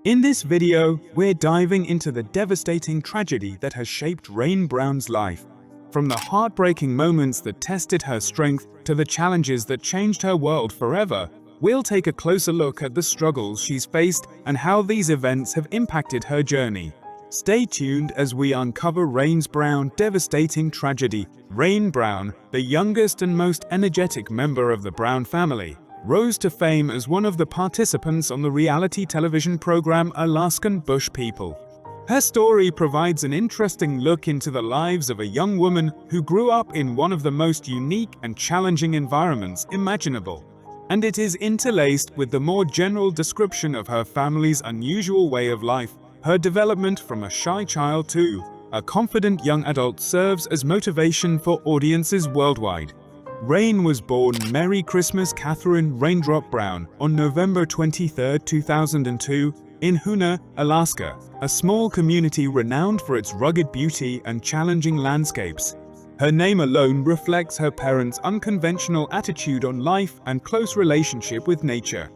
In this video, we're diving into the devastating tragedy that has shaped Rain Brown's life. From the heartbreaking moments that tested her strength to the challenges that changed her world forever, we'll take a closer look at the struggles she's faced and how these events have impacted her journey. Stay tuned as we uncover Rain Brown's devastating tragedy. Rain Brown, the youngest and most energetic member of the Brown family, rose to fame as one of the participants on the reality television program Alaskan Bush People. Her story provides an interesting look into the lives of a young woman who grew up in one of the most unique and challenging environments imaginable. And it is interlaced with the more general description of her family's unusual way of life. Her development from a shy child to a confident young adult serves as motivation for audiences worldwide. Rain was born Merry Christmas Catherine Raindrop Brown on November 23, 2002, in Hoona, Alaska, a small community renowned for its rugged beauty and challenging landscapes. Her name alone reflects her parents' unconventional attitude on life and close relationship with nature.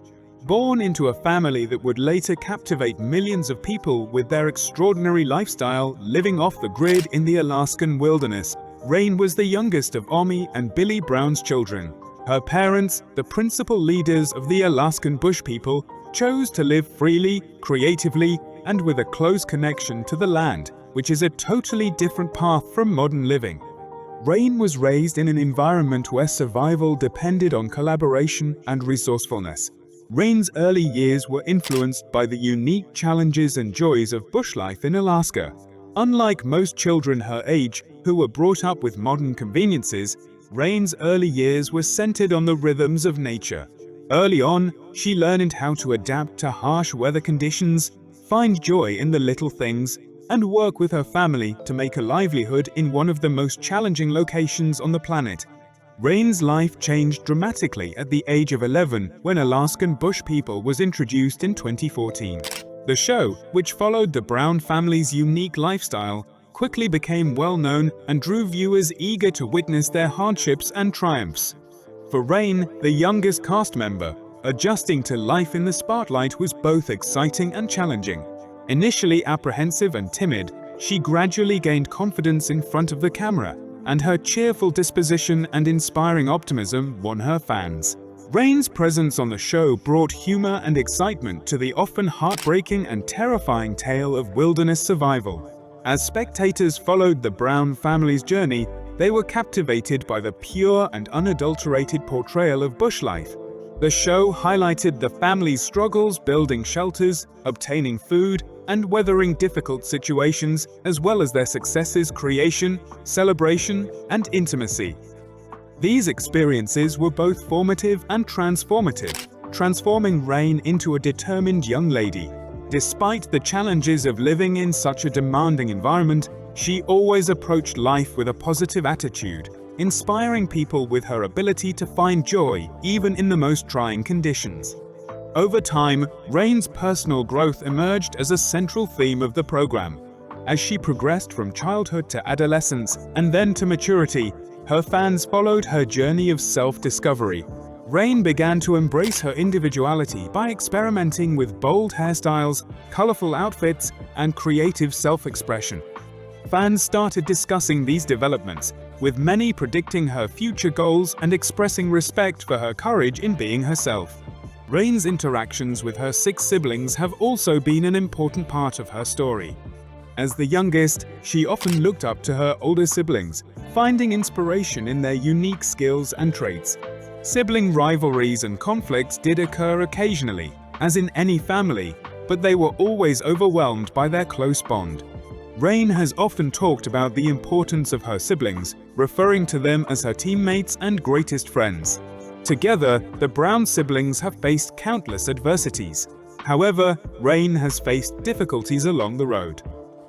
Born into a family that would later captivate millions of people with their extraordinary lifestyle living off the grid in the Alaskan wilderness, Rain was the youngest of Omi and Billy Brown's children. Her parents, the principal leaders of the Alaskan Bush People, chose to live freely, creatively, and with a close connection to the land, which is a totally different path from modern living. Rain was raised in an environment where survival depended on collaboration and resourcefulness. Rain's early years were influenced by the unique challenges and joys of bush life in Alaska. Unlike most children her age who were brought up with modern conveniences, Rain's early years were centered on the rhythms of nature. Early on, she learned how to adapt to harsh weather conditions, find joy in the little things, and work with her family to make a livelihood in one of the most challenging locations on the planet. Rain's life changed dramatically at the age of 11 when Alaskan Bush People was introduced in 2014. The show, which followed the Brown family's unique lifestyle, quickly became well known and drew viewers eager to witness their hardships and triumphs. For Rain, the youngest cast member, adjusting to life in the spotlight was both exciting and challenging. Initially apprehensive and timid, she gradually gained confidence in front of the camera, and her cheerful disposition and inspiring optimism won her fans. Rain's presence on the show brought humor and excitement to the often heartbreaking and terrifying tale of wilderness survival. As spectators followed the Brown family's journey, they were captivated by the pure and unadulterated portrayal of bush life. The show highlighted the family's struggles building shelters, obtaining food, and weathering difficult situations, as well as their successes: creation, celebration, and intimacy. These experiences were both formative and transformative, transforming Rain into a determined young lady. Despite the challenges of living in such a demanding environment, she always approached life with a positive attitude, inspiring people with her ability to find joy even in the most trying conditions. Over time, Rain's personal growth emerged as a central theme of the program. As she progressed from childhood to adolescence and then to maturity, her fans followed her journey of self-discovery. Rain began to embrace her individuality by experimenting with bold hairstyles, colorful outfits, and creative self-expression. Fans started discussing these developments, with many predicting her future goals and expressing respect for her courage in being herself. Rain's interactions with her 6 siblings have also been an important part of her story. As the youngest, she often looked up to her older siblings, finding inspiration in their unique skills and traits. Sibling rivalries and conflicts did occur occasionally, as in any family, but they were always overwhelmed by their close bond. Rain has often talked about the importance of her siblings, referring to them as her teammates and greatest friends. Together, the Brown siblings have faced countless adversities. However, Rain has faced difficulties along the road.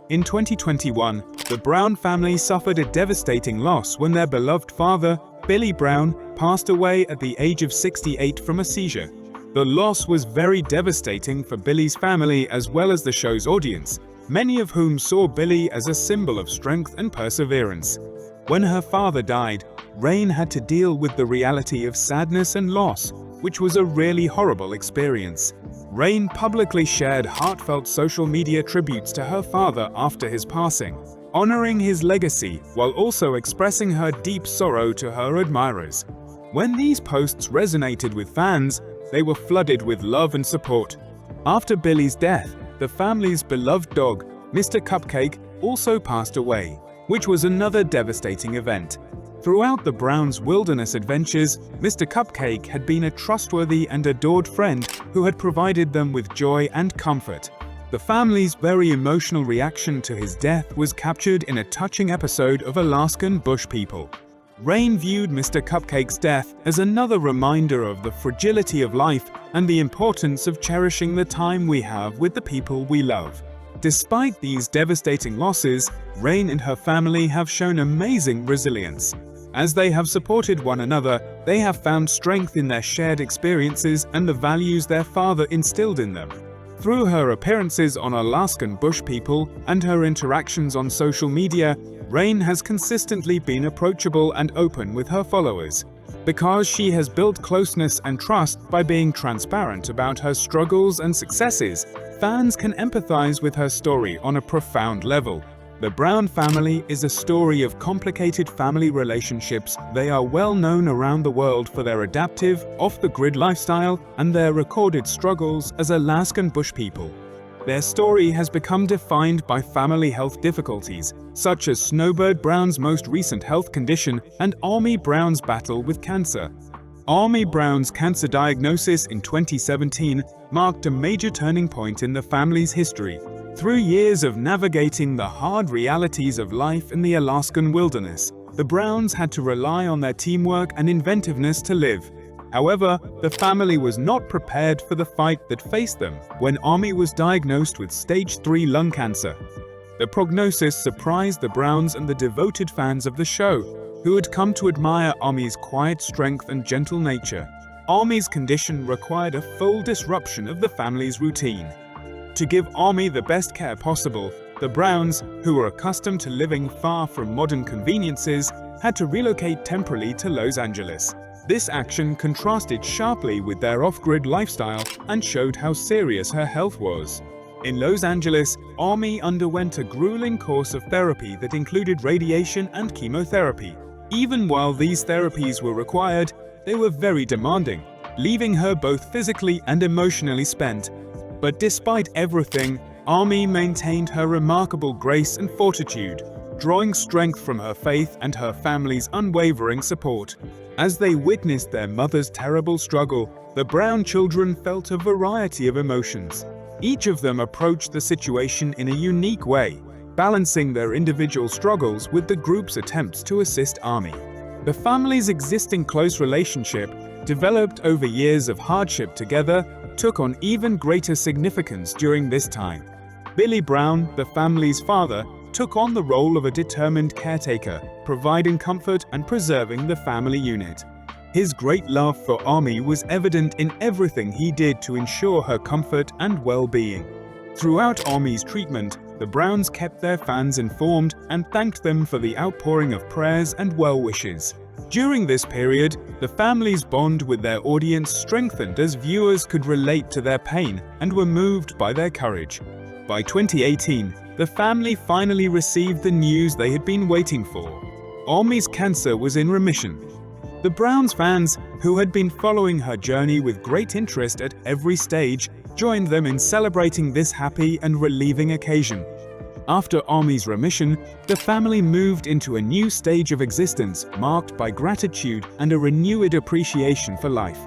In 2021, the Brown family suffered a devastating loss when their beloved father, Billy Brown, passed away at the age of 68 from a seizure. The loss was very devastating for Billy's family as well as the show's audience, many of whom saw Billy as a symbol of strength and perseverance. When her father died, Rain had to deal with the reality of sadness and loss, which was a really horrible experience. Rain publicly shared heartfelt social media tributes to her father after his passing, honoring his legacy while also expressing her deep sorrow to her admirers. When these posts resonated with fans, they were flooded with love and support. After Billy's death, the family's beloved dog, Mr. Cupcake, also passed away, which was another devastating event. Throughout the Browns' wilderness adventures, Mr. Cupcake had been a trustworthy and adored friend who had provided them with joy and comfort. The family's very emotional reaction to his death was captured in a touching episode of Alaskan Bush People. Rain viewed Mr. Cupcake's death as another reminder of the fragility of life and the importance of cherishing the time we have with the people we love. Despite these devastating losses, Rain and her family have shown amazing resilience. As they have supported one another, they have found strength in their shared experiences and the values their father instilled in them. Through her appearances on Alaskan Bush People and her interactions on social media, Rain has consistently been approachable and open with her followers. Because she has built closeness and trust by being transparent about her struggles and successes, fans can empathize with her story on a profound level. The Brown family is a story of complicated family relationships. They are well known around the world for their adaptive, off-the-grid lifestyle and their recorded struggles as Alaskan Bush people. Their story has become defined by family health difficulties, such as Snowbird Brown's most recent health condition and Army Brown's battle with cancer. Army Brown's cancer diagnosis in 2017 marked a major turning point in the family's history. Through years of navigating the hard realities of life in the Alaskan wilderness, the Browns had to rely on their teamwork and inventiveness to live. However, the family was not prepared for the fight that faced them when Army was diagnosed with stage 3 lung cancer. The prognosis surprised the Browns and the devoted fans of the show, who had come to admire Army's quiet strength and gentle nature. Army's condition required a full disruption of the family's routine. To give Army the best care possible, the Browns, who were accustomed to living far from modern conveniences, had to relocate temporarily to Los Angeles. This action contrasted sharply with their off-grid lifestyle and showed how serious her health was. In Los Angeles, Army underwent a grueling course of therapy that included radiation and chemotherapy. Even while these therapies were required, they were very demanding, leaving her both physically and emotionally spent. But despite everything, Army maintained her remarkable grace and fortitude, drawing strength from her faith and her family's unwavering support. As they witnessed their mother's terrible struggle, the Brown children felt a variety of emotions. Each of them approached the situation in a unique way, balancing their individual struggles with the group's attempts to assist Army. The family's existing close relationship, developed over years of hardship together, took on even greater significance during this time. Billy Brown, the family's father, took on the role of a determined caretaker, providing comfort and preserving the family unit. His great love for Army was evident in everything he did to ensure her comfort and well-being. Throughout Army's treatment, the Browns kept their fans informed and thanked them for the outpouring of prayers and well wishes. During this period, the family's bond with their audience strengthened as viewers could relate to their pain and were moved by their courage. By 2018, the family finally received the news they had been waiting for. Army's cancer was in remission. The Browns fans, who had been following her journey with great interest at every stage, joined them in celebrating this happy and relieving occasion. After Army's remission, the family moved into a new stage of existence marked by gratitude and a renewed appreciation for life.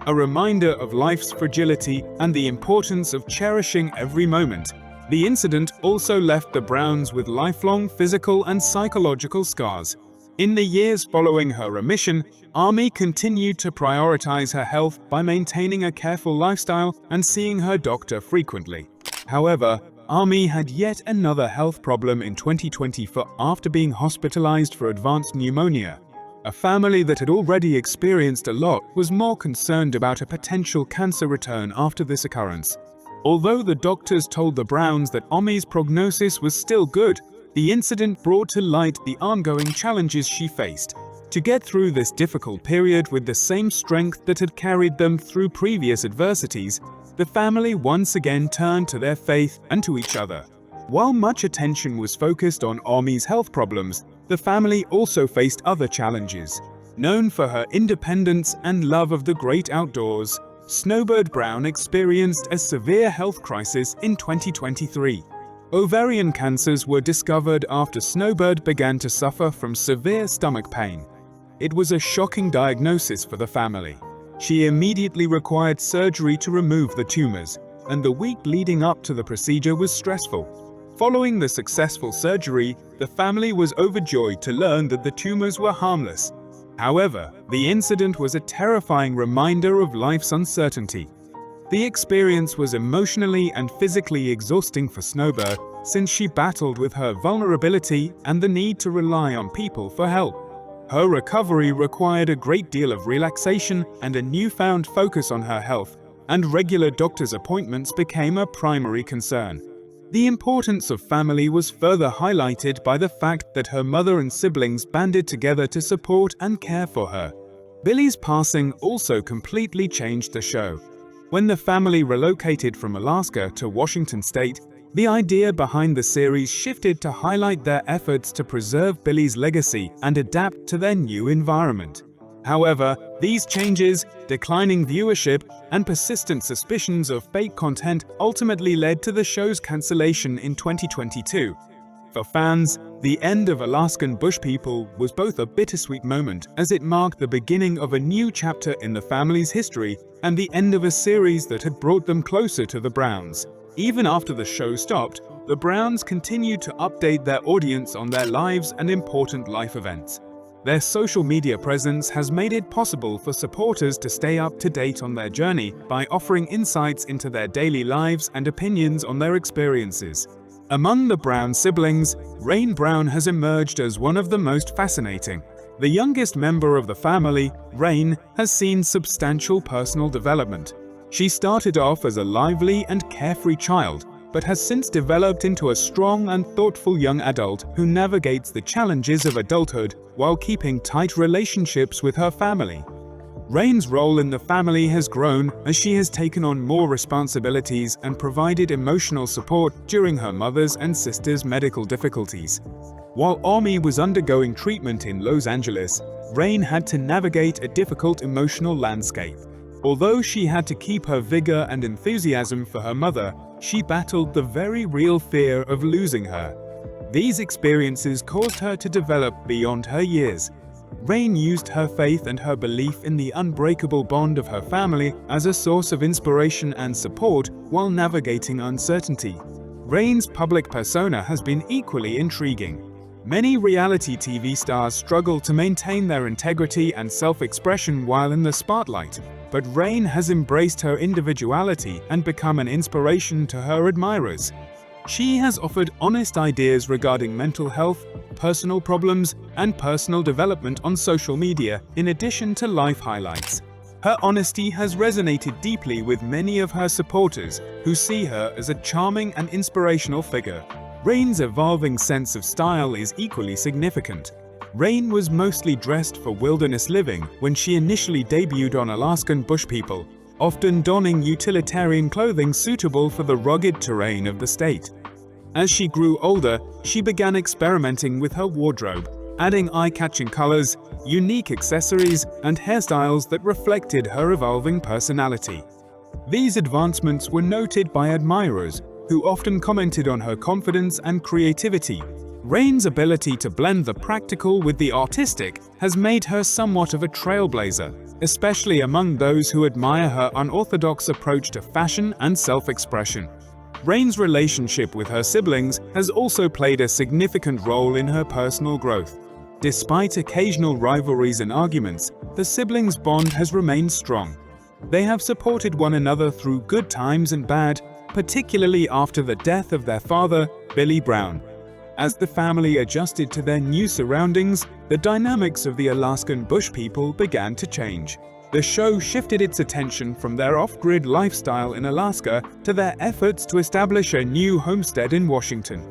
A reminder of life's fragility and the importance of cherishing every moment. The incident also left the Browns with lifelong physical and psychological scars. In the years following her remission, Army continued to prioritize her health by maintaining a careful lifestyle and seeing her doctor frequently. However, Army had yet another health problem in 2020 after being hospitalized for advanced pneumonia. A family that had already experienced a lot was more concerned about a potential cancer return after this occurrence. Although the doctors told the Browns that Army's prognosis was still good, the incident brought to light the ongoing challenges she faced. To get through this difficult period with the same strength that had carried them through previous adversities, the family once again turned to their faith and to each other. While much attention was focused on Omi's health problems, the family also faced other challenges. Known for her independence and love of the great outdoors, Snowbird Brown experienced a severe health crisis in 2023. Ovarian cancers were discovered after Snowbird began to suffer from severe stomach pain. It was a shocking diagnosis for the family. She immediately required surgery to remove the tumors, and the week leading up to the procedure was stressful. Following the successful surgery, the family was overjoyed to learn that the tumors were harmless. However, the incident was a terrifying reminder of life's uncertainty. The experience was emotionally and physically exhausting for Snowbird, since she battled with her vulnerability and the need to rely on people for help. Her recovery required a great deal of relaxation and a newfound focus on her health, and regular doctor's appointments became a primary concern. The importance of family was further highlighted by the fact that her mother and siblings banded together to support and care for her. Billy's passing also completely changed the show. When the family relocated from Alaska to Washington State, the idea behind the series shifted to highlight their efforts to preserve Billy's legacy and adapt to their new environment. However, these changes, declining viewership, and persistent suspicions of fake content ultimately led to the show's cancellation in 2022. For fans, the end of Alaskan Bush People was both a bittersweet moment, as it marked the beginning of a new chapter in the family's history and the end of a series that had brought them closer to the Browns. Even after the show stopped, the Browns continued to update their audience on their lives and important life events. Their social media presence has made it possible for supporters to stay up to date on their journey by offering insights into their daily lives and opinions on their experiences. Among the Brown siblings, Rain Brown has emerged as one of the most fascinating. The youngest member of the family, Rain, has seen substantial personal development. She started off as a lively and carefree child, but has since developed into a strong and thoughtful young adult who navigates the challenges of adulthood while keeping tight relationships with her family. Rain's role in the family has grown as she has taken on more responsibilities and provided emotional support during her mother's and sister's medical difficulties. While Omi was undergoing treatment in Los Angeles, Rain had to navigate a difficult emotional landscape. Although she had to keep her vigor and enthusiasm for her mother, she battled the very real fear of losing her. These experiences caused her to develop beyond her years. Rain used her faith and her belief in the unbreakable bond of her family as a source of inspiration and support while navigating uncertainty. Rain's public persona has been equally intriguing. Many reality TV stars struggle to maintain their integrity and self-expression while in the spotlight, but Rain has embraced her individuality and become an inspiration to her admirers. She has offered honest ideas regarding mental health, personal problems, and personal development on social media, in addition to life highlights. Her honesty has resonated deeply with many of her supporters, who see her as a charming and inspirational figure. Rain's evolving sense of style is equally significant. Rain was mostly dressed for wilderness living when she initially debuted on Alaskan Bush People, often donning utilitarian clothing suitable for the rugged terrain of the state. As she grew older, she began experimenting with her wardrobe, adding eye-catching colors, unique accessories, and hairstyles that reflected her evolving personality. These advancements were noted by admirers, who often commented on her confidence and creativity. Rain's ability to blend the practical with the artistic has made her somewhat of a trailblazer, especially among those who admire her unorthodox approach to fashion and self-expression. Rain's relationship with her siblings has also played a significant role in her personal growth. Despite occasional rivalries and arguments, the siblings' bond has remained strong. They have supported one another through good times and bad, particularly after the death of their father, Billy Brown. As the family adjusted to their new surroundings, the dynamics of the Alaskan Bush People began to change. The show shifted its attention from their off-grid lifestyle in Alaska to their efforts to establish a new homestead in Washington.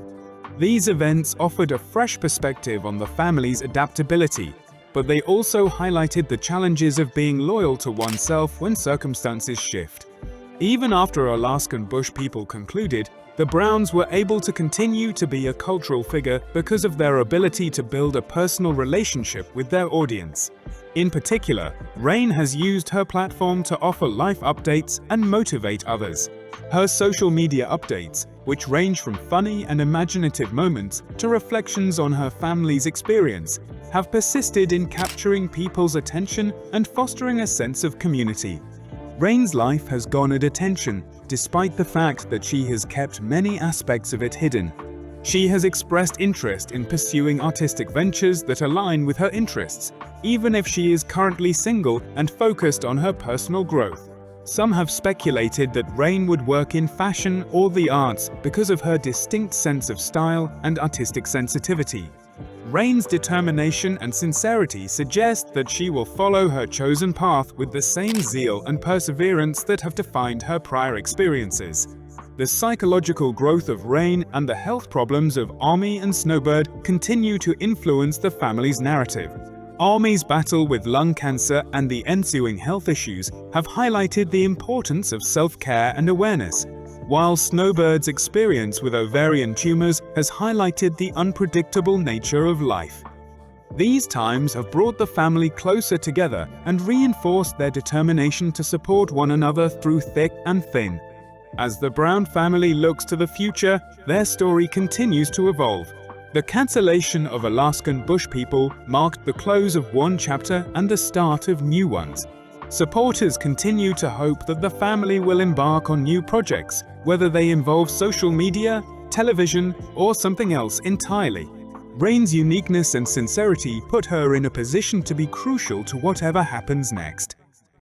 These events offered a fresh perspective on the family's adaptability. but they also highlighted the challenges of being loyal to oneself when circumstances shift. Even after Alaskan Bush People concluded, the Browns were able to continue to be a cultural figure because of their ability to build a personal relationship with their audience. In particular, Rain has used her platform to offer life updates and motivate others. Her social media updates, which range from funny and imaginative moments to reflections on her family's experience, have persisted in capturing people's attention and fostering a sense of community. Rain's life has garnered attention, despite the fact that she has kept many aspects of it hidden. She has expressed interest in pursuing artistic ventures that align with her interests, even if she is currently single and focused on her personal growth. Some have speculated that Rain would work in fashion or the arts because of her distinct sense of style and artistic sensitivity. Rain's determination and sincerity suggest that she will follow her chosen path with the same zeal and perseverance that have defined her prior experiences. The psychological growth of Rain and the health problems of Army and Snowbird continue to influence the family's narrative. Army's battle with lung cancer and the ensuing health issues have highlighted the importance of self-care and awareness, while Snowbird's experience with ovarian tumors has highlighted the unpredictable nature of life. These times have brought the family closer together and reinforced their determination to support one another through thick and thin. As the Brown family looks to the future, their story continues to evolve. The cancellation of Alaskan Bush People marked the close of one chapter and the start of new ones. Supporters continue to hope that the family will embark on new projects, whether they involve social media, television, or something else entirely. Rain's uniqueness and sincerity put her in a position to be crucial to whatever happens next.